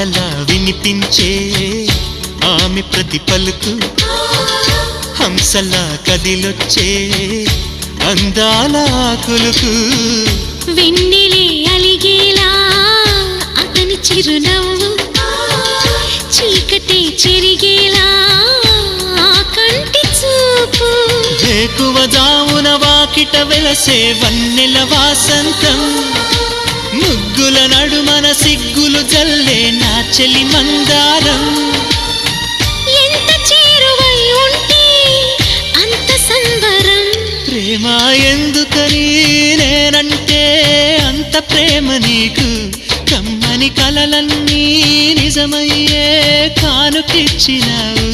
పాటలా వినిపించే ఆమె ప్రతి పలుకు హంసలా కదిలొచ్చే అందాల కులుకు వెన్నెలే అలిగేలా అతని చిరునవ్వు చీకటే చెరిగేలా ఆ కంటి చూపు వేకువ జామున వాకిట వెలసే వన్నెల వాసంతం ముగ్గుల నడుమన సిగ్గులు జల్లే నా చెలి మందారం ఎంత చేరువై ఉంటే అంత సంబరం ప్రేమ ఎందుకని నేనంటే అంత ప్రేమ నీకు కమ్మని కలలన్నీ నిజమయ్యే కానుకిచ్చినావు